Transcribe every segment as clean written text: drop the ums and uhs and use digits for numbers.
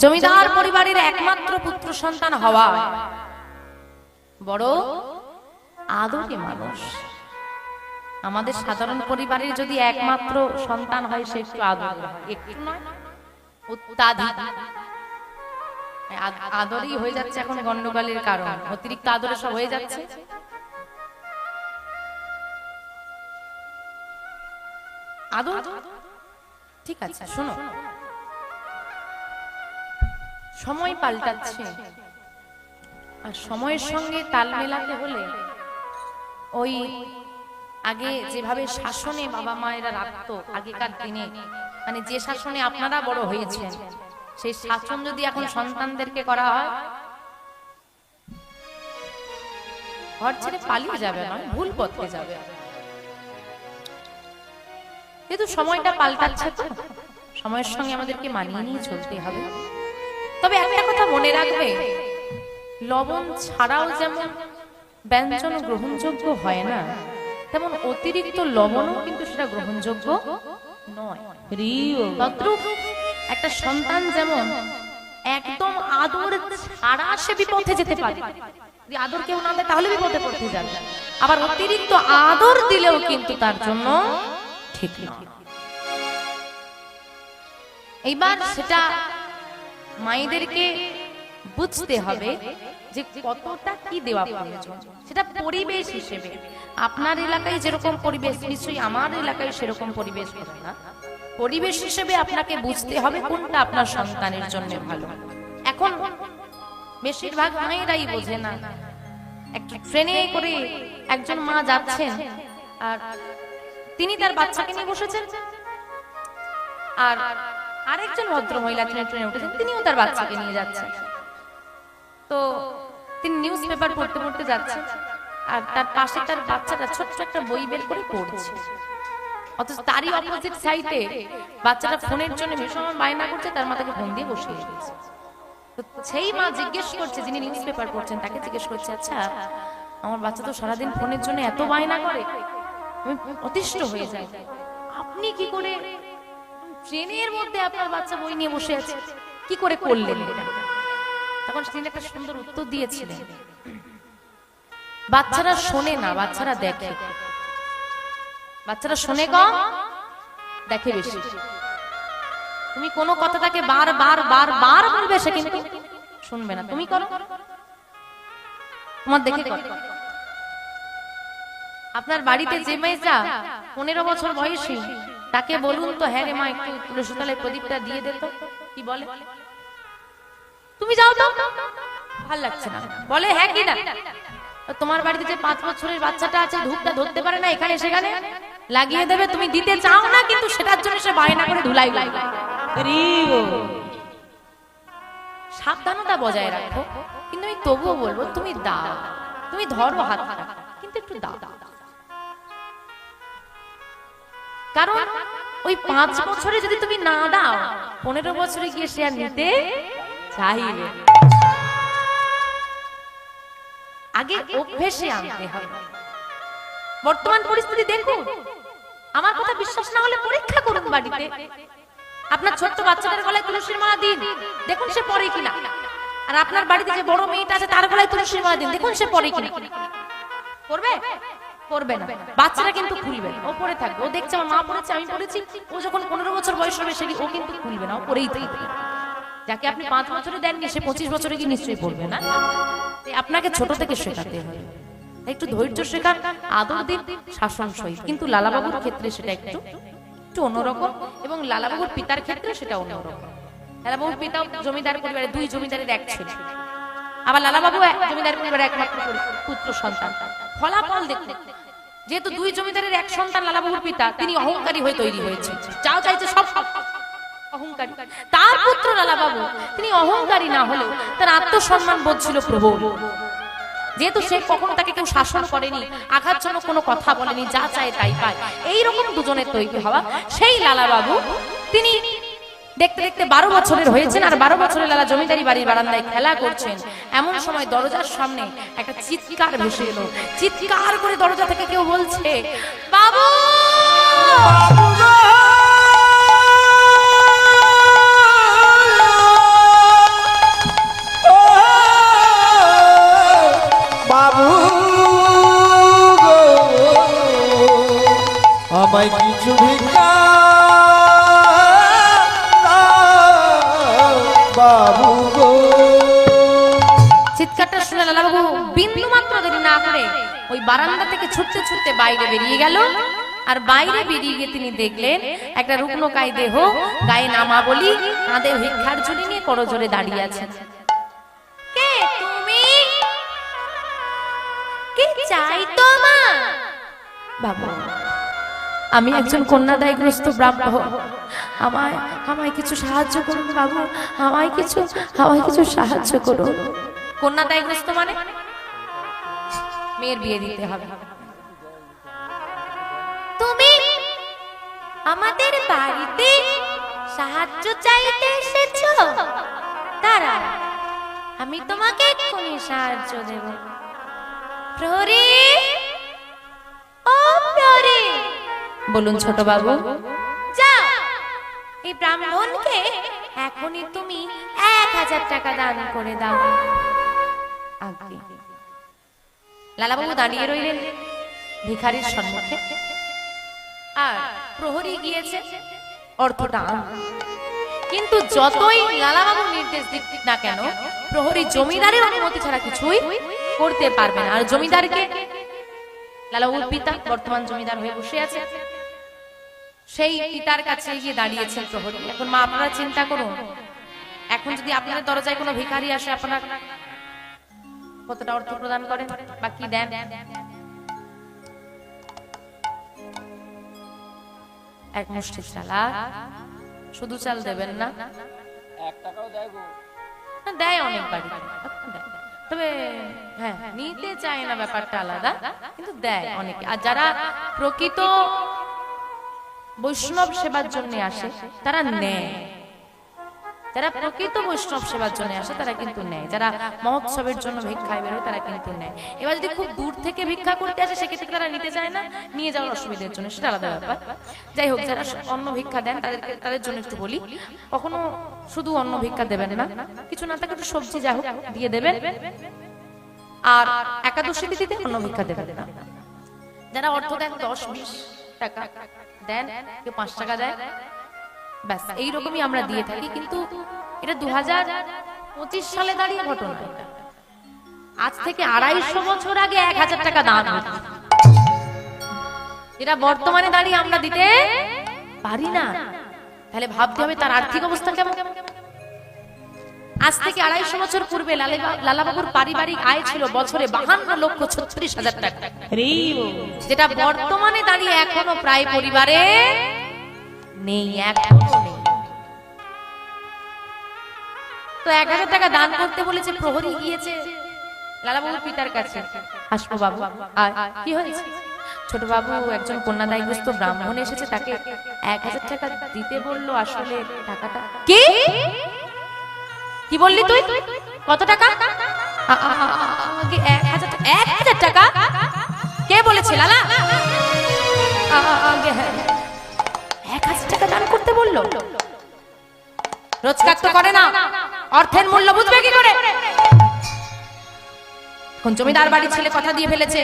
জমিদার পরিবারের একমাত্র পুত্র সন্তান হওয়া বড় আদরে মানুষ। আমাদের সাধারণ পরিবারের যদি একমাত্র সন্তান হয় সে একটু আদর, একটু নয় অত্যাধিক আদরই হয়ে যাচ্ছে এখন গন্ডগোলের কারণ। অতিরিক্ত আদরে সব হয়ে যাচ্ছে। আদর ঠিক আছে, শোনো, সময় পাল্টাচ্ছে আর সময়ের সঙ্গে তাল মেলাতে হলে ওই আগে যেভাবে শাসনে বাবা মায়েরা রাখতো আগেকার দিনে, মানে যে শাসনে আপনারা বড় হয়েছেন সেই শাসন যদি এখন সন্তানদেরকে করা হয়, ঘর ছেড়ে পালিয়ে যাবে না, ভুল পথে যাবে। কিন্তু সময়টা পাল্টাচ্ছে, তো সময়ের সঙ্গে আমাদেরকে মানিয়ে নিয়ে চলতে হবে। তবে একটা কথা মনে রাখবে, লবণ ছাড়াও যেমন ব্যঞ্জন গ্রহণযোগ্য হয় না, তেমন অতিরিক্ত লবণও কিন্তু সেটা গ্রহণযোগ্য নয়। তদ্রূপ একটা সন্তান যেমন একদম আদর ছাড়া সে বিপথে যেতে পারে, যদি আদর কেউ না দেয় তাহলে বিপদে পড়তে যাবে, আবার অতিরিক্ত আদর দিলেও কিন্তু তার জন্য ঠিক নয়। এইবার সেটা মায়েদেরকে বুঝতে হবে যে কতটা কি দেওয়া প্রয়োজন। সেটা পরিবেশ হিসেবে আপনার এলাকায় যেরকম পরিবেশ নিশ্চয়ই আমার এলাকায় সেরকম পরিবেশ হবে না। পরিবেশ হিসেবে আপনাকে বুঝতে হবে কোনটা আপনার সন্তানের জন্য ভালো। এখন বেশিরভাগ মায়েরাই বোঝে না। একটা ট্রেনে করে একজন মা যাচ্ছেন আর তিনি তার বাচ্চাকে নিয়ে বসেছেন, আর আরেকজন ভদ্র মহিলা ট্রেনে উঠেছেন, তিনিও তার বাচ্চাকে নিয়ে যাচ্ছেন। তো তিনি নিউজ পেপার পড়তে পড়তে যাচ্ছেন আর তার পাশে তার বাচ্চাটা ছোট্ট একটা বই বের করে পড়ছে, অথচ তারই অপোজিট সাইডে বাচ্চাটা ফোনের জন্য ভীষণ বায়না করছে, তার মাথাকে ফোন দিয়ে বসিয়ে দিয়েছে। তো সেই মা জিজ্ঞেস করছে, যিনি নিউজ পেপার পড়ছেন তাকে জিজ্ঞেস করছে, আচ্ছা আমার বাচ্চা তো সারাদিন ফোনের জন্য এত বায়না করে, আমি অতিষ্ঠ হয়ে যাই, আপনি কি করে ট্রেনের মধ্যে আপনার বাচ্চা বই নিয়ে বসে আছে, কি করে করলেন? তখন তিনি একটা সুন্দর উত্তর দিয়েছিলেন, বাচ্চারা শোনে না, বাচ্চারা দেখে। বাচ্চারা শোনে কম, দেখে বেশি। তুমি কোনো কথা তাকে বারবার বারবার বলবে, সে কিন্তু শুনবে না। তুমি করো, তোমার দেখে করো। আপনার বাড়িতে যে মেয়েটা 15 বছর বয়সী, তাকে বলুন তো, হ্যাঁ রে মা একটু তুলসী তলায় প্রদীপটা দিয়ে দে তো, কি বলে? তুমি যাও তো, ভাল লাগছে না, বলে হ্যাঁ কি না? তোমার বাড়িতে যে 5 বছরের বাচ্চাটা আছে, ধূপটা ধরতে পারে না, এখানে সেখানে লাগিয়ে দেবে, তুমি দিতে চাও না, কিন্তু সেটার জন্য সে বায়না করে ধুলাই লাগে। সাবধানতা বজায় রাখো, কিন্তু আমি তবুও বলবো তুমি দাও, তুমি ধরো হাতটা, কিন্তু একটু দাও। কারণ ওই 5 বছরে যদি তুমি না দাও, 15 বছরে গিয়ে সে আর নিতে চাইবে। আগে অভ্যেসে আনতে হবে। বর্তমান পরিস্থিতি দেখুন, আমার কথা বিশ্বাস না হলে পরীক্ষা করুন বাড়িতে। আপনার ছোট্ট বাচ্চাটার গলায় তুলসীর মালা দিন, দেখুন সে পরে কিনা। আর আপনার বাড়িতে যে বড় মেয়েটা আছে তার গলায় তুলসীর মালা দিন, দেখুন সে পরে কিনা। করবে? করবে না। বাচ্চারা কিন্তু খুলবে, ও পরে থাকবে, ও দেখছে আমার মা পড়েছে, আমি পড়েছি। ও যখন 15 বছর বয়স হবে সে ও কিন্তু খুলবে না, ও পরেই থাকবে। যাকে আপনি 5 বছরে দেননি সে 25 বছরে কি নিশ্চয়ই পড়বে না? আপনাকে ছোট থেকে শেখাতে হবে। একটু ধৈর্য শেখান, আদর দিন, শাসন সহিত। কিন্তু লালাবাবুর ক্ষেত্রে সেটা একটু অন্যরকম, এবং লালাবাবুর পিতার ক্ষেত্রে সেটা অন্যরকম। লালাবাবুর পিতা জমিদার পরিবারে, 2 জমিদারের এক ছেলে, আবার লালাবাবু জমিদার পরিবারের একমাত্র পুত্র সন্তান। ফলাফল দেখুন, যেহেতু 2 জমিদারের এক সন্তান লালাবাবুর পিতা, তিনি অহংকারী হয়ে তৈরি হয়েছে, যাও চাইছে সব অহংকারী। তার পুত্র লালাবাবু, তিনি অহংকারী না হলেও তার আত্মসম্মান বোধ ছিল প্রবল। যেহেতু সে কখনো তাকে কেউ শাসন করেনি, আঘাতজনক কোনো কথা বলেনি, যা চায় তাই পায়, এইরকম দুজনের তৈরি হওয়া সেই লালাবাবু, তিনি দেখতে দেখতে 12 বছরের হয়েছেন। আর 12 বছরের লালা জমিদারি বাড়ির বারান্দায় খেলা করছেন। এমন সময় দরজার সামনে একটা চিৎকার ভেসে এলো। চিৎকার করে দরজা থেকে কেউ বলছে, বাবু বাবু গো। চিৎকারটা শুনে লালাবাবু বিন্দু মাত্র দেরি না করে ওই বারান্দা থেকে ছুটতে ছুটতে বাইরে বেরিয়ে গেল। আর বাইরে বেরিয়ে গিয়ে তিনি দেখলেন একটা রুগ্নকায় দেহ, গায়ে নামা বলি, কাঁধে ভিক্ষার ঝুলি নিয়ে করজোড়ে দাঁড়িয়ে আছে। কে তুমি? কি চাই তোমার? বাবা, আমি একজন কন্যাদায়গ্রস্ত ব্রাহ্মণ, আমায় কিছু সাহায্য করুন বাবু, আমায় কিছু সাহায্য করুন। কন্যাদায়গ্রস্ত মানে মেয়ের বিয়ে দিতে হবে। তুমি আমাদের বাড়িতে সাহায্য চাইতে এসেছো? দাঁড়াও, আমি তোমাকে এক্ষুনি সাহায্য দেব। প্রহরী, ও প্রহরী, বলুন ছোট বাবু, যাও এই ব্রাহ্মণকে এখনই তুমি 1000 টাকা দান করে দাও। আগে লালাবাবু দাঁড়িয়ে রইলেন ভিখারির সম্মুখে, আর প্রহরী গিয়েছে অর্থটা। কিন্তু যতই লালাবাবু নির্দেশ দিক না কেন, প্রহরী জমিদারের অনুমতি ছাড়া কিছুই করতে পারবে না। আর জমিদারকে, লালাবাবুর পিতা বর্তমান জমিদার হয়ে বসে আছে, সেই পিতার কাছে গিয়ে দাঁড়িয়েছেন প্রহরী। এখন মা আপনারা চিন্তা করুন, এখন যদি আপনাদের দরজায় কোনো ভিখারি আসে, আপনারা কতটা অর্থ প্রদান করেন বা কি দেন? এক মুষ্টি চাল, শুধু চাল দেবেন না, 1 টাকাও দেয় গো। দেয় অনেক বাড়ি, তবে হ্যাঁ নিতে চায় না, ব্যাপারটা আলাদা, কিন্তু দেয় অনেকে। আর যারা প্রকৃত বৈষ্ণব সেবার জন্য আসে তারা নেয়, যারা প্রকৃত বৈষ্ণব সেবার জন্য আসে তারা কিন্তু নেয়, যারা মহোৎসবের জন্য ভিক্ষায় বেরোয় তারা কিন্তু নেয়। এবার যদি খুব দূর থেকে ভিক্ষা করতে আসে সেক্ষেত্রে তারা নিতে চায় না, নিয়ে যাওয়ার অসুবিধার জন্য, সেটা আলাদা ব্যাপার। যাই হোক, যারা অন্ন ভিক্ষা দেন তাদের জন্য একটু বলি, কখনো শুধু অন্ন ভিক্ষা দেবেন না, কিছু না থাকে একটু সবজি যা হোক দিয়ে দেবেন। আর একাদশী তিথিতে অন্ন ভিক্ষা দেবেন না। যারা অর্থ দেন 10-20 টাকা দেন, কেউ 5 টাকা দেয়, ব্যাস এইরকমই আমরা দিয়ে থাকি। কিন্তু এটা 2025 সালে দাঁড়িয়ে ঘটনা। আজ থেকে 250 বছর আগে 1000 টাকা দান হতো, এটা বর্তমানে দাঁড়িয়ে আমরা দিতে পারি না। তাহলে ভাবতে হবে তার আর্থিক অবস্থা কেমন। আজ থেকে 250 বছর পূর্বে লালাবাবুর পারিবারিক আয় ছিল বছরে 52,36,000 টাকা, যেটা বর্তমানে দাঁড়িয়ে এখনো প্রায় পরিবারে নেই, এখনো নেই। তো 1000 টাকা দান করতে বলেছে, প্রহরী গিয়েছে লালাবাবুর পিতার কাছে। আসবো বাবু, কি হয়েছে? ছোট বাবু, একজন কন্যাদায়গ্রস্ত ব্রাহ্মণ এসেছে, তাকে 1000 টাকা দিতে বললো। আসলে টাকাটা কি কি বললি তুই? কত টাকা? 1000 টাকা? কে বলেছে লালা? 1000 টাকা দান করতে বললো? রোজগার তো করে না, অর্থের মূল্য বুঝবে কি করে? কোন জমিদার বাড়ির ছেলে কথা দিয়ে ফেলেছে,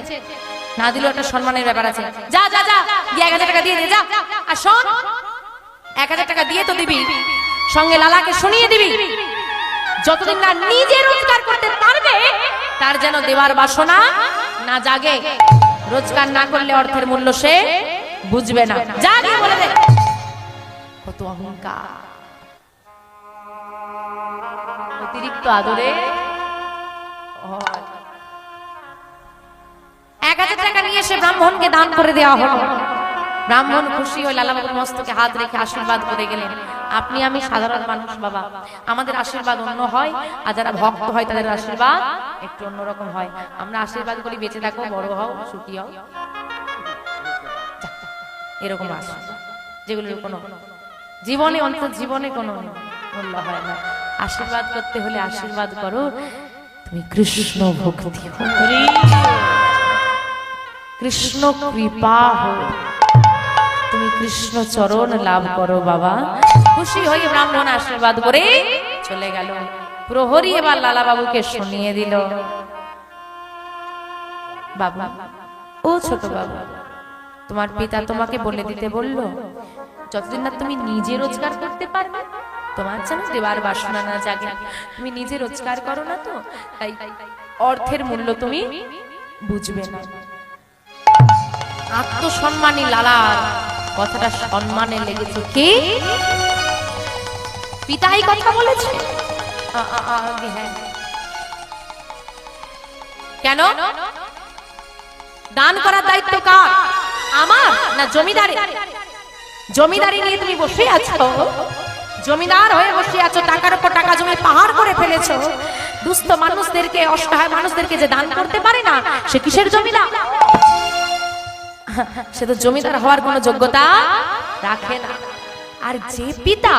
না দিলেও একটা সম্মানের ব্যাপার আছে। যা যা যা, গিয়ে 1000 টাকা দিয়ে দে, যা। আর শোন, 1000 টাকা দিয়ে তো দিবি, সঙ্গে লালাকে শুনিয়ে দিবি, যতদিন না নিজে রোজগার করতে পারবে তার যেন দেওয়ার বাসনা না জাগে। রোজগার না করলে অর্থের মূল্য সে বুঝবে না। যা গিয়ে বলে দে। কত অহংকার, অতিরিক্ত আদরে। 1000 টাকা নিয়ে এসে ব্রাহ্মণকে দান করে দেওয়া হলো। ব্রাহ্মণ খুশি হয়ে লালাবাবুর মস্তকে হাত রেখে আশীর্বাদ করে গেলেন। আপনি আমি সাধারণ মানুষ বাবা, আমাদের আশীর্বাদ অন্য হয়, আর যারা ভক্ত হয় তাদের আশীর্বাদ একটু অন্যরকম হয়। আমরা আশীর্বাদ করি বেঁচে থাকো, বড় হও, সুখী হও, এরকম আশীর্বাদ, যেগুলোর কোনো জীবনে অন্তত জীবনে কোনো মূল্য হয় না। আশীর্বাদ করতে হলে আশীর্বাদ করো তুমি কৃষ্ণ ভক্তি, কৃষ্ণ কৃপা হো, তুমি কৃষ্ণ চরণ লাভ করো বাবা। খুশি হয়ে ব্রাহ্মণ আশীর্বাদ করে চলে গেল। প্রহরী এবার লালা বাবুকে শুনিয়ে দিল, বাবা, ও ছোট বাবা, তোমার পিতা তোমাকে বলে দিতে বললো, যতদিন না তুমি নিজে রোজগার করতে পারবে তোমার যেন দেওয়ার বাসনা না জাগে। তুমি নিজে রোজগার করো না তো, তাই অর্থের মূল্য তুমি বুঝবে না। আত্মসম্মানী লালার কথাটা সম্মানে লেগেছে। কি পিতাই কথা বলেছে? হ্যাঁ। কেন? দান করার দায়িত্ব কার? আমার না জমিদারি? জমিদারি নিয়ে তুমি বসে আছো, জমিদার হয়ে বসে আছো, টাকার উপর টাকা জমে পাহাড় করে ফেলেছো। দুস্থ মানুষদেরকে, অসহায় মানুষদেরকে যে দান করতে পারে না, সে কিসের জমিদার? সে তো জমিদার হওয়ার কোনো যোগ্যতা রাখে না। আর যে পিতা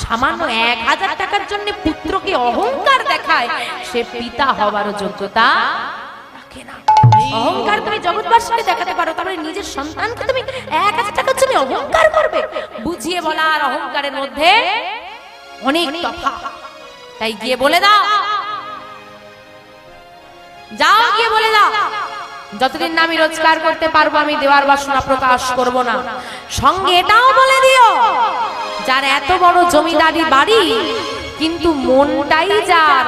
সামান্য 1000 টাকার জন্য পুত্রকে অহংকার দেখায়, সে পিতা হওয়ার যোগ্যতা রাখে না। অহংকার তুমি জগৎবাসীকে দেখাতে পারো, তারপরে নিজের সন্তানকে তুমি 1000 টাকার জন্য অহংকার করবে? বুঝিয়ে বলা আর অহংকারের মধ্যে অনেক তফাৎ। তাই গিয়ে বলে দাও, যাও গিয়ে বলে দাও, যতদিন না আমি রোজগার করতে পারবো আমি দেওয়ার বাসনা প্রকাশ করব না। সঙ্গে এটাও বলে দিও, যার এত বড় জমিদারি বাড়ি কিন্তু মনটাই যার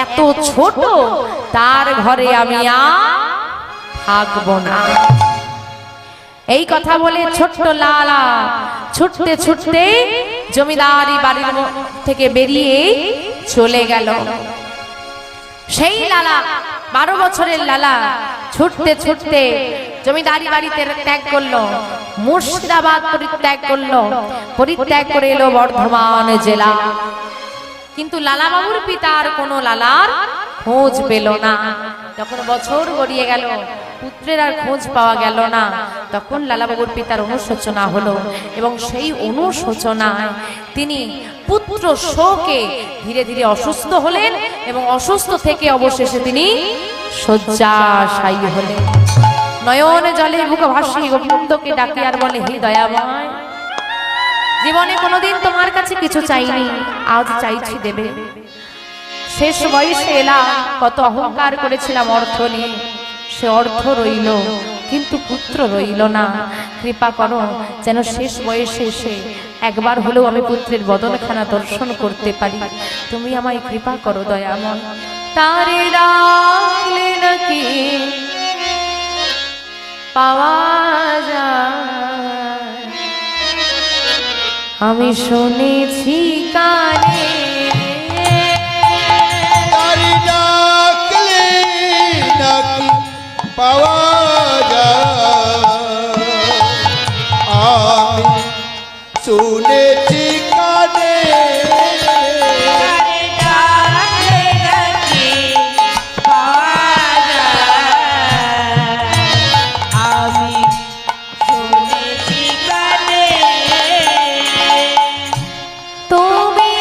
এত ছোট, তার ঘরে আমি আর থাকবো না। এই কথা বলে ছোট্ট লালা ছুটতে ছুটতে জমিদারি বাড়ির থেকে বেরিয়ে চলে গেল। সেই লালা, 12 বছরের লালা, ছুটতে ছুটতে জমিদারি বাড়িতে ত্যাগ করলো, মুর্শিদাবাদ পরিত্যাগ করলো, পরিত্যাগ করে এলো বর্ধমান জেলা। কিন্তু লালা বাবুর পিতার কোনো লালার খোঁজ পেল না। যখন বছর গড়িয়ে গেল, পুত্রের আর খোঁজ পাওয়া গেল না, তখন লালা বাবুর পিতার অনুশোচনা হলো, এবং সেই অনুশোচনায় তিনি পুত্র শোকে ধীরে ধীরে অসুস্থ হলেন, এবং অসুস্থ থেকে অবশেষে তিনি শয্যাশায়ী হলেন। নয়ন জলে বুক ভাসি গোবিন্দকে ডাকি আর বলে, হে দয়াময়, জীবনে কোনোদিন তোমার কাছে কিছু চাইনি, আজ চাইছি দেবে। শেষ বয়সে এলাম, কত অহংকার করেছিলাম অর্থ নিয়ে, সে অর্থ রইল কিন্তু পুত্র রইল না। কৃপা করো যেন শেষ বয়সে এসে একবার হলেও আমি পুত্রের বদনখানা দর্শন করতে পারি। তুমি আমায় কৃপা করো দয়াময়। তারে ডাকলে নাকি পাওয়া যায়, আমি শুনেছি কানে। তারে ডাকলে নাকি পাওয়া যায়, আমি শুনেছি কানে। তুমি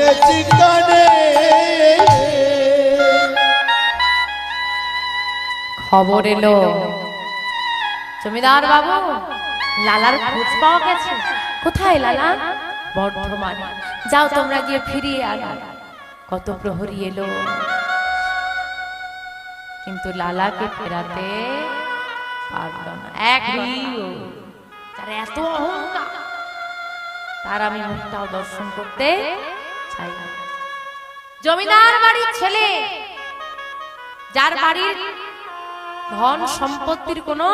শুনেছি কানে। খবর এলো জমিদার বাবু, লালার খোঁজ পাওয়া গেছে। কোথায় লালা? বর্ধমানে। যাও তোমরা গিয়ে ফিরিয়ে আনো। কত প্রহরী এলো, কিন্তু লালাকে ফেরাতে পারল না। এক তার এত অহংকার, তার আমি মুখটাও দর্শন করতে চাই না। জমিদার বাড়ির ছেলে, যার বাড়ির ধন সম্পত্তির কোনো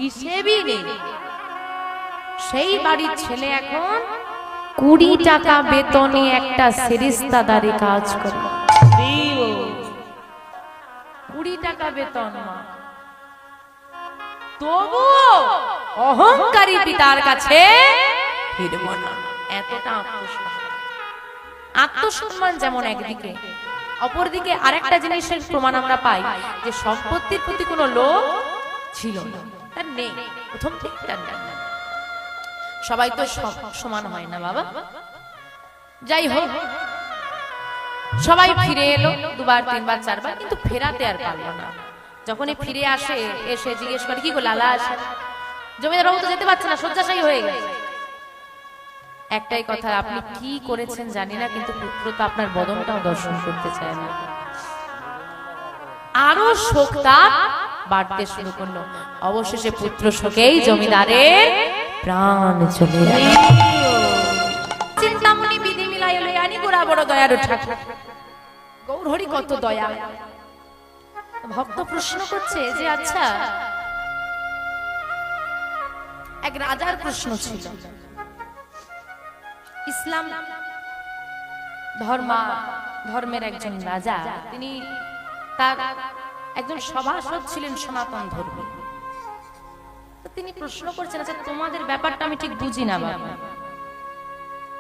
হিসেবই নেই, সেই বাড়ির ছেলে এখন 20 টাকা বেতনে একটা সেরেস্তাদারে কাজ করে। 20 টাকা বেতন, তবু অহংকারী পিতার কাছে ফিরব না। এতটা আত্মসম্মান যেমন একদিকে, অপরদিকে আরেকটা জিনিসের প্রমাণ আমরা পাই যে সম্পত্তির প্রতি কোনো লোভ ছিল না, তার নেই প্রথম থেকে। সবাই তো সমান হয় না বাবা। যাই হোক, সবাই ফিরে এলো 2 বার 3 বার 4 বার, কিন্তু ফেরাতে আর পারলো না। যখনই ফিরে আসে, এসে জিজ্ঞেস করে কি গো লালা আসে? জমিদার বাবু তো যেতে পারছে না, শয্যাশায়ী হয়ে গেছে। একটাই কথা, আপনি কি করেছেন জানি না, কিন্তু পুত্র তো আপনার বদনটাও দর্শন করতে চায় না। আরো শোকতাপ বাড়তে শুরু করলো। অবশেষে পুত্র শোকেই জমিদারের প্রাণ চলে গেল। চিন্তামণি বিধি মিলাই লইয়ানি গোড়া বড় দয়ার ঠাকুর। গৌর হরি কত দয়া। ভক্ত প্রশ্ন করছে যে আচ্ছা, এক রাজার প্রশ্ন ছিল। ইসলাম ধর্মের একজন রাজা, তিনি তার একজন সভাসদ ছিলেন সনাতন ধর্মী। তিনি প্রশ্ন করছেন, আচ্ছা তোমাদের ব্যাপারটা আমি ঠিক বুঝি না বাবা,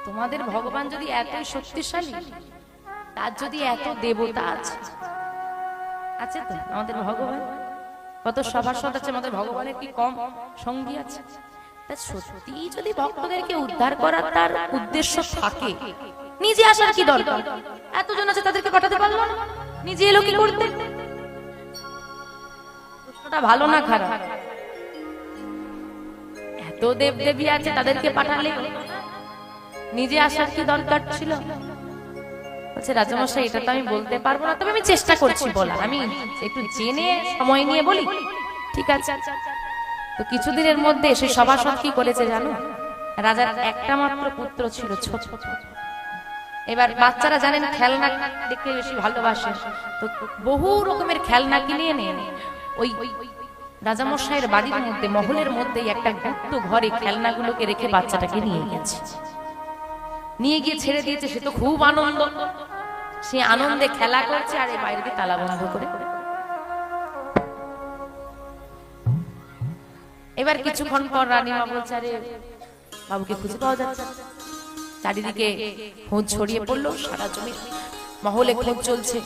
তোমাদের ভগবান যদি এতই শক্তিশালী, তার যদি এত দেবতা আছে তো আমাদের ভগবান কত সভাসদ আছে, আমাদের ভগবানের কি কম সঙ্গী আছে? তা সত্যি যদি ভক্তদেরকে উদ্ধার করার তার উদ্দেশ্য থাকে, নিজে আসার কি দরকার? এতজন আছে তাদেরকে পাঠাতে পারলো না, নিজে এলো কি করতে? প্রশ্নটা ভালো না খারাপ? এত দেব দেবী আছে, তাদেরকে পাঠালে নিজে আসার কি দরকার ছিল? বলছে রাজামশাই, এটা তো আমি বলতে পারবো না, তবে আমি চেষ্টা করছি বলার। আমি একটু জেনে সময় নিয়ে বলি, ঠিক আছে? তো কিছুদিনের মধ্যে সেই সভাসদ কি করেছে জানো? রাজার একটা মাত্র পুত্র ছিল, ছোট। এবার বাচ্চারা জানেন খেলনা দেখতে বেশি ভালোবাসে, তো বহু রকমের খেলনা কিনে এনে ওই রাজামশাইয়ের বাড়ির মধ্যে, মহলের মধ্যে একটা গুপ্ত ঘরে খেলনাগুলোকে রেখে বাচ্চাটাকে নিয়ে গেছে। নিয়ে গিয়ে ছেড়ে দিয়েছে। সে তো খুব আনন্দ, সে আনন্দে খেলা করছে, আর এই বাইরে তালা বন্ধ করে। এবার কিছুক্ষণ পর রানীমা বলছে, আরে বাবুকে খুঁজে পাওয়া যাচ্ছে। চারিদিকে খোঁজ ছড়িয়ে পড়লো, সারা জমি মহলে খোঁজ চলছে,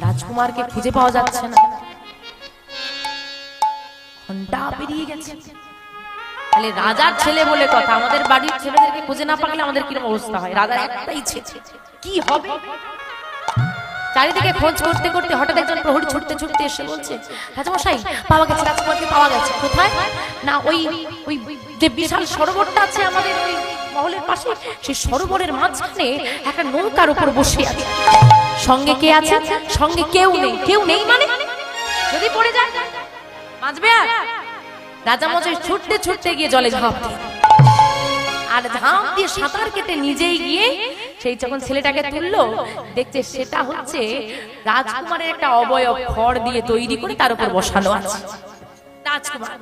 রাজকুমারকে খুঁজে পাওয়া যাচ্ছে না। ঘন্টা পেরিয়ে গেছে। তাহলে রাজার ছেলে বলে কথা, আমাদের বাড়ির ছেলেদেরকে খুঁজে না পাকলে আমাদের কিরকম অবস্থা হয়? রাজার একটাই ছেলে, কি হবে? চারিদিকে খোঁজ করতে করতে হঠাৎ একজন প্রহরী ছুটতে ছুটতে এসে বলছে, রাজামশাই পাওয়া গেছে, রাজকুমারকে পাওয়া গেছে। কোথায়? না ওই ওই যে বিশাল সরোবরটা আছে আমাদের ওই মহলের পাশে, সেই সরোবরের মাঝখানে একটা নৌকার উপর বসে আছে। সঙ্গে কে আছে? সঙ্গে কেউ নেই। কেউ নেই মানে যদি পড়ে যায় বাঁচবে? আর রাজামশাই ছুটতে ছুটতে গিয়ে জলে ঝাঁপ দিয়ে, আর ঝাঁপ দিয়ে সাঁতার কেটে নিজেই গিয়ে সেই যখন ছেলেটাকে তুললো, দেখছে সেটা হচ্ছে রাজকুমারের একটা অবয়ব খড় দিয়ে তৈরি করে তার উপর বসানো আছে রাজকুমার।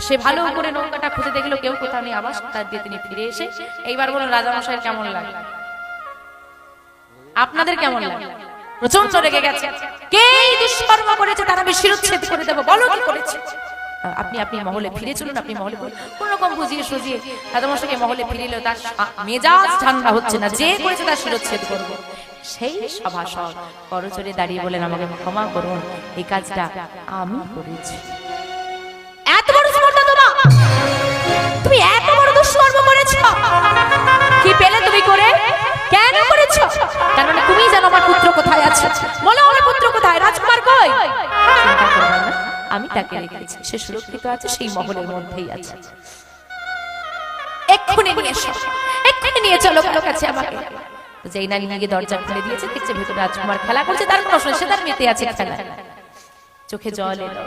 সে ভালো করে নৌকাটা খুঁজে দেখলো কেউ কোথাও নেই, আবার তার দিয়ে তিনি ফিরে এসে এইবার বলুন রাজামশাইয়ের কেমন লাগে? আপনাদের কেমন লাগে? প্রচন্ড রেগে গেছে। কে এই দুষ্কর্ম করেছে তার আমি শিরচ্ছেদ করে দেবো, বলো কি করেছে? আপনি মহলে ফিরে চলুন, আপনি মহলে কোন রকম বুঝিয়ে সুঝিয়ে রাজামশাইকে মহলে ফিরিলেও তার মেজাজ ঠান্ডা হচ্ছে না, যে করেছে তার শিরচ্ছেদ করবো। সেই সভাসদ করজোড়ে দাঁড়িয়ে বলেন, আমাকে ক্ষমা করুন, এই কাজটা আমি করেছি। এত বড় স্পর্ধা তোমার, তুমি এত বড় দুষ্কর্ম করেছো, কি পেলে বলো আমার পুত্র কোথায়, রাজকুমার কই? চিন্তা করবেন না, আমি তাকে রেখেছি, সে সুরক্ষিত আছে, সেই মহলের মধ্যেই আছে। এক্ষুনি নিয়ে এসো, এক্ষুনি নিয়ে চলো কারো কাছে আমাকে। যেই না নিয়ে গিয়ে দরজা খুলে দিয়েছে, দেখছে ভেতরে রাজকুমার খেলা করছে, তার কোনো সে তার মেতে আছে খেলা। চোখে জল এলো,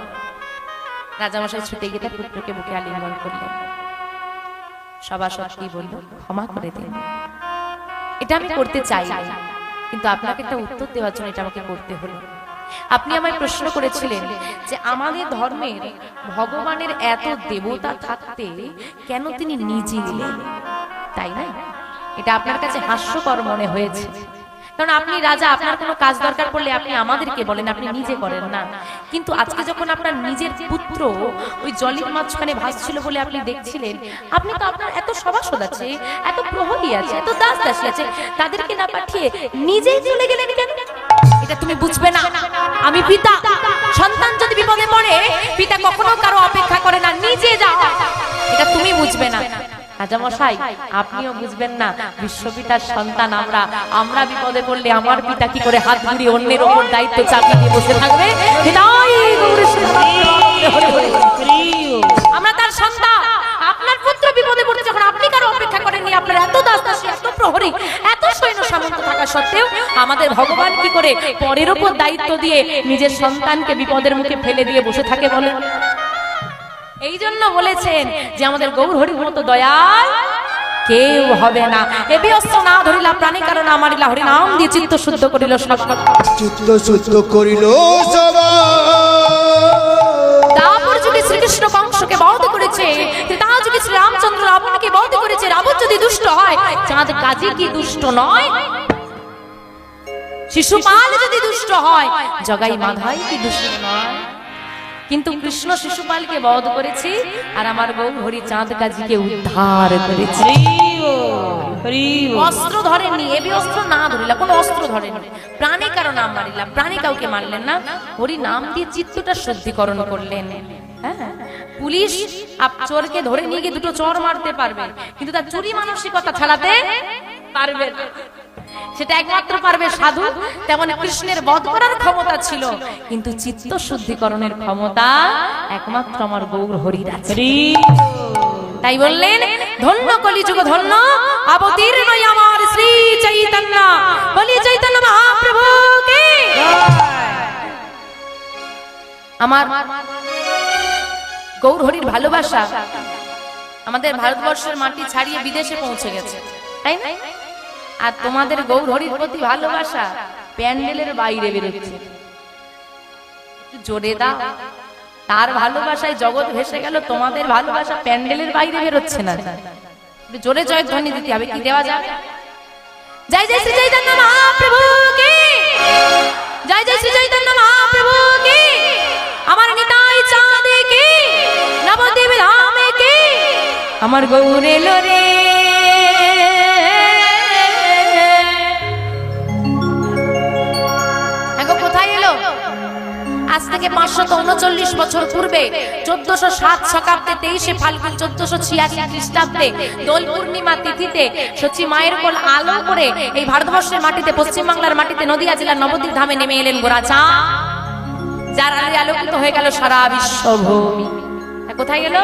রাজামশাই ছুটে গিয়ে তার পুত্রকে বুকে আলিঙ্গন করলেন। সভাসদ কি বলল, ক্ষমা করে দিন, এটা আমি করতে চাই না, কিন্তু আপনাকে একটা উত্তর দেওয়ার জন্য এটা আমাকে করতে হলো। আপনি আমায় প্রশ্ন করেছিলেন যে আমাদের ধর্মের ভগবানের এত দেবতা থাকতে কেন তিনি নিজে এলেন, তাই না? এটা আপনার কাছে হাস্যকর মনে হয়েছে, কারণ আপনি রাজা, আপনার কোনো কাজ দরকার পড়লে আপনি আমাদেরকে বলেন, আপনি নিজে করেন না। কিন্তু আজকে যখন আপনার নিজের পুত্র ওই জলের মাঝখানে ভাসছিল বলে আপনি দেখছিলেন, আপনি তো আপনার এত সভাসদ আছে, এত প্রহরী আছে, এত দাস দাসী আছে, তাদেরকে না পাঠিয়ে নিজেই চলে গেলেন কেন? এটা তুমি বুঝবে না। আমি পিতা, সন্তান যদি বিপদে পড়ে পিতা কখনো কারো অপেক্ষা করে না, নিজে যাও, এটা তুমি বুঝবে না। রাজামশাই আপনিও বুঝবেন না, বিশ্বপিতার সন্তান আমরা, আমরা বিপদে পড়লে আমার পিতা কি করে হাত ঘুরিয়ে অন্যের ওপর দায়িত্ব চাপিয়ে দিয়ে বসে থাকবে? আমরা তার সন্তান, আপনার পুত্র বিপদে পড়ে যখন আপনি কারো অপেক্ষা করেননি, আপনার এত দাস দাসী, এত প্রহরী, এত সৈন্য সামন্ত থাকা সত্ত্বেও আমাদের ভগবান কি করে পরের ওপর দায়িত্ব দিয়ে নিজের সন্তানকে বিপদের মুখে ফেলে দিয়ে বসে থাকে বলেন? এই জন্য বলেছেন যে আমাদের গৌর হরির মতো দয়াল কেউ হবে না। এবি অস্ত্র না ধরিলা প্রাণী কারণ আমারিলা, হরি নাম দিয়ে চিত্ত শুদ্ধ করিল সব, চিত্ত শুদ্ধ করিল সবাই। তারপর যুগে শ্রীকৃষ্ণ কংসকে বধ করেছে, তার যুগে শ্রী রামচন্দ্র রাবণকে বধ করেছে। রাবণ যদি দুষ্ট হয়, চাঁদ কাজী কি দুষ্ট নয়? শিশুপাল যদি দুষ্ট হয়, জগাই মাধাই কি দুষ্ট নয়? কিন্তু কৃষ্ণ শিশুপালকে বধ করেছে, আর আমার গৌর হরি চাঁদ কাজীকে উদ্ধার করেছে। অস্ত্র ধরেননি, এবি অস্ত্র না ধরিলা, কোন অস্ত্র ধরেননি, প্রাণী কারো নাম মারিলাম, প্রাণী কাউকে মারলেন না, হরি নাম দিয়ে চিত্তটা শুদ্ধিকরণ করলেন। হ্যাঁ, পুলিশ চোরকে ধরে নিয়ে গিয়ে দুটো চোর মারতে পারবে, কিন্তু তার চুরি মানসিকতা ছাড়াতে পারবে না। সেটা একমাত্র পারবে সাধু। তেমন কৃষ্ণের বধ করার ক্ষমতা ছিল, কিন্তু চিত্ত শুদ্ধিকরণের ক্ষমতা একমাত্র আমার গৌর হরির আছে। তাই বললেন, ধন্য কলিযুগ ধন্য অবতীর্ণ আমার শ্রী চৈতন্য, বলি চৈতন্য মহাপ্রভু কি। আমার গৌর হরির ভালোবাসা আমাদের ভারতবর্ষের মাটি ছাড়িয়ে বিদেশে পৌঁছে গেছে, তাই না? আর তোমাদের গৌর হরির প্রতি ভালোবাসা প্যান্ডেলের বাইরে বেরোচ্ছে। একটু জোরে দাও, তার ভালোবাসায় জগৎ ভেসে গেল, তোমাদের ভালোবাসা প্যান্ডেলের বাইরে বেরোচ্ছে না। একটু জোরে জয়ধ্বনি দিতে হবে, কি দেওয়া যাবে? জয় জয় শ্রী চৈতন্য মহাপ্রভু কি, জয় জয় শ্রী চৈতন্য মহাপ্রভু কি, আমার নিতাই চাঁদ কি, নবদ্বীপ ধাম কি, আমার গৌর এলো রে। আজ থেকে 539 বছর পূর্বে 1407 শকাব্দে 23 ফাল্গুন 1486 খ্রিস্টাব্দে দোল পূর্ণিমা তিথিতে সচি মায়ের কোল আলো করে এই ভারতবর্ষের মাটিতে, পশ্চিম বাংলার মাটিতে, নদিয়া জেলার নবদ্বীপ ধামে নেমে এলেন গোরাচাঁদ, যার আলোয় আলোকিত হয়ে গেল সারা বিশ্বভূমি। কোথায় গেল?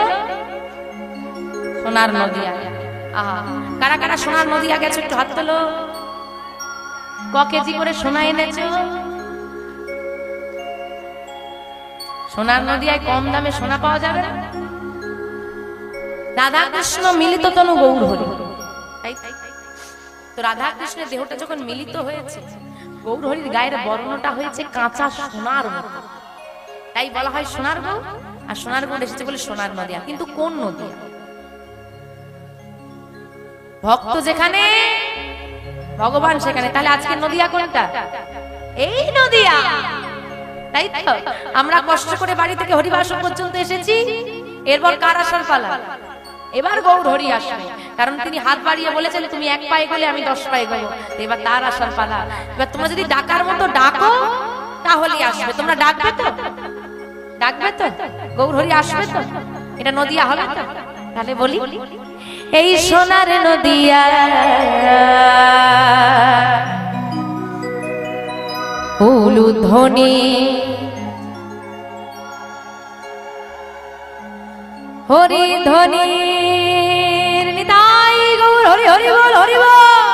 সোনার নদিয়া। আহা, কারা কারা সোনার নদিয়া গেছে একটু হাত তোলো। ক কেজি করে সোনা এনেছো? সোনার নদিয়ায় কম দামে সোনা পাওয়া যাবে না? রাধা কৃষ্ণ মিলিত তনু গৌর হরি, তো রাধা কৃষ্ণের দেহটা যখন মিলিত হয়েছে, গৌর হরির গায়ের বর্ণটা হয়েছে কাঁচা সোনার মতো, তাই বলা হয় সোনার গৌ। আর সোনার গৌ এসেছে বলে সোনার নদিয়া। কিন্তু কোন নদিয়া? ভক্ত যেখানে ভগবান সেখানে। তাহলে আজকে নদিয়া কোনটা? এই নদিয়া। তাই তো আমরা কষ্ট করে বাড়ি থেকে হরিবাসন পর্যন্ত এসেছি। এরপর কার আসার পালা? এবার গৌর হরি আসবে, কারণ তিনি হাত বাড়িয়ে বলেছেন তুমি 1 পায়ে গেলে আমি 10 পায়ে গেবো। এবার তার আসার পালা। এবার তোমরা যদি ডাকার মতো ডাকো তাহলে আসবে। তোমরা ডাকবে তো? ডাকবে তো? গৌর হরি আসবে তো? এটা নদিয়া হবে তো? তাহলে বলি, এই সোনার নদিয়া ও ধ্বনি হরি ধ্বনি নিতাই গৌর হরি হরি বল হরি বল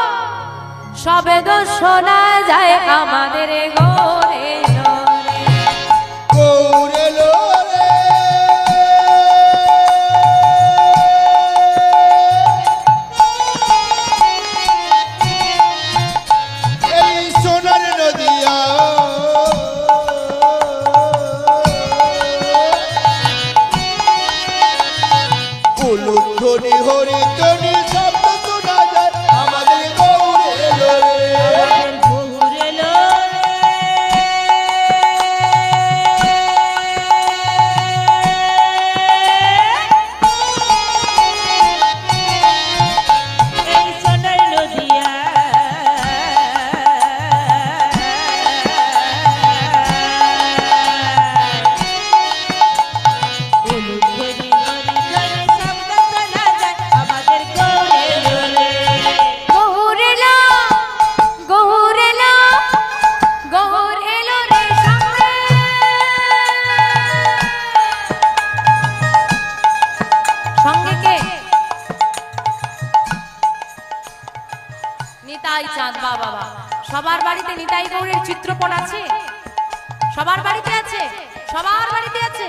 সবে তো শোনা যায় আমাদের গৌরে গৌরে লোরে এই সোনার নদিয়া উলুধ্বনি হরি ধ্বনি শব্দ শোনা যায় আমাদের গৌরে লোরে নিতাই চাঁদ বাবা সবার বাড়িতে নিতাই গৌরের চিত্রপট আছে সবার বাড়িতে আছে সবার বাড়িতে আছে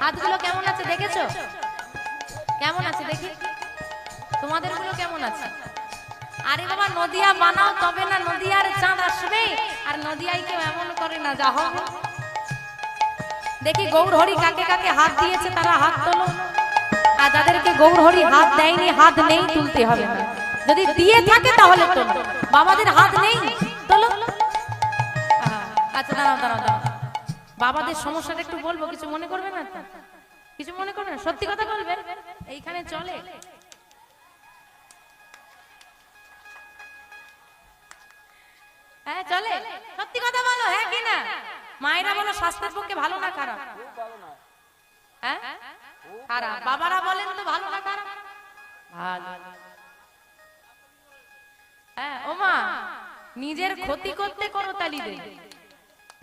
হাতগুলো কেমন আছে দেখেছো কেমন আছে দেখি তোমাদের গুলো কেমন আছে আরে বাবা নদিয়া বানাও তবে না নদিয়ার চাঁদ আসবে আর নদিয়ায় কেউ এমন করে না যা হোক দেখি গৌর হরি কাকে কাকে হাত দিয়েছে তারা হাত তোলো আর যাদেরকে গৌর হরি হাত দেয়নি হাত নেই তুলতে হবে না যদি দিয়ে থাকে তাহলে তোলো বাবাদের হাত নেই তোলো আচ্ছা দাঁড়াও দাঁড়াও দাঁড়াও বাবাদের সমস্যাটা একটু বলবো কিছু মনে করবে না তো কিছু মনে করবে না সত্যি কথা বলবে এইখানে চলে হ্যাঁ চলে সত্যি কথা বলো হ্যাঁ কি না মায়েরা বলো স্বাস্থ্যের পক্ষে ভালো না খারাপ হ্যাঁ খারাপ বাবারা বলেন তো ভালো না খারাপ ভালো হ্যাঁ ওমা নিজের ক্ষতি করতে করো তালি দেবে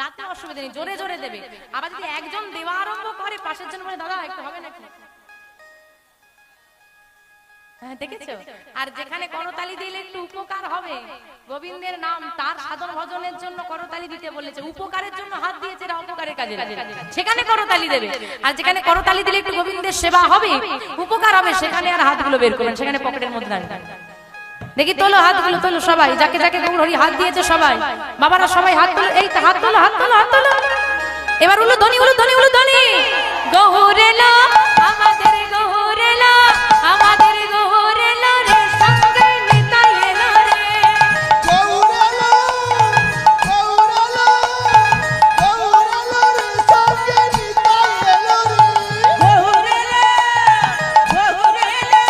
তাতে অসুবিধা নেই জোরে জোরে দেবে আবার যদি একজন দেওয়া আরম্ভ করে পাশের জন বলে দাদা একটু হবে নাকি হ্যাঁ দেখেছো আর যেখানে করতালি দিলে একটু উপকার হবে গোবিন্দের নাম তার সাধন ভজনের জন্য করতালি দিতে বলেছে উপকারের জন্য হাত দিয়েছে এরা অপকারের কাজে সেখানে করতালি দেবে আর যেখানে করতালি দিলে একটু গোবিন্দের সেবা হবে উপকার হবে সেখানে আর হাতগুলো বের করবেন সেখানে পকেটের মধ্যে না দেখি তোলো হাতগুলো তোলো সবাই যাকে যাকে গৌর হরি হাত দিয়েছে সবাই বাবারা সবাই হাত তোলো এই হাত তোলো হাত তোলো হাত তোলো এবার উলু ধ্বনি উলু ধ্বনি উলু ধ্বনি গৌরেলা আমাদের গৌরেলা আমাদের গৌরেলা রে সঙ্গে নিতাই এলো রে গৌরেলা গৌরেলা গৌরেলা রে সঙ্গে নিতাই এলো রে গৌরেলা গৌরেলা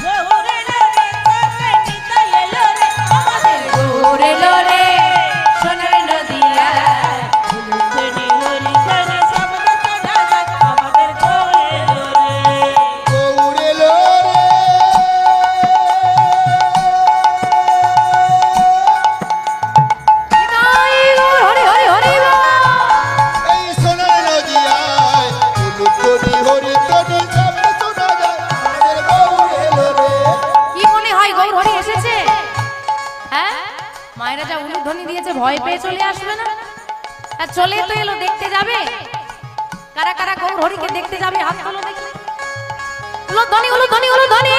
গৌরেলা রে সঙ্গে নিতাই এলো রে আমাদের গৌরেলো রে সোনার নদিয়া উলুধ্বনি হরি ধ্বনি শব্দ শোনা যায় আমাদের গৌরেলা রে গৌরেলো রে নিতাই গৌর হরি হরি হরি বল এই সোনার নদিয়ায় উলুধ্বনি হরি ধ্বনি শব্দ শোনা যায় আমাদের গৌরেলো রে কি মনে হয় গৌর হরি এসেছে হ্যাঁ মায়েরা যা উলুধ্বনি দিয়েছে ভয় পেয়ে চলে আসবে না আর চলে তো এলো দেখতে যাবে কারা কারা গৌর হরিকে দেখতে যাবে হাত তোলো দেখি উলুধ্বনি উলুধ্বনি উলুধ্বনি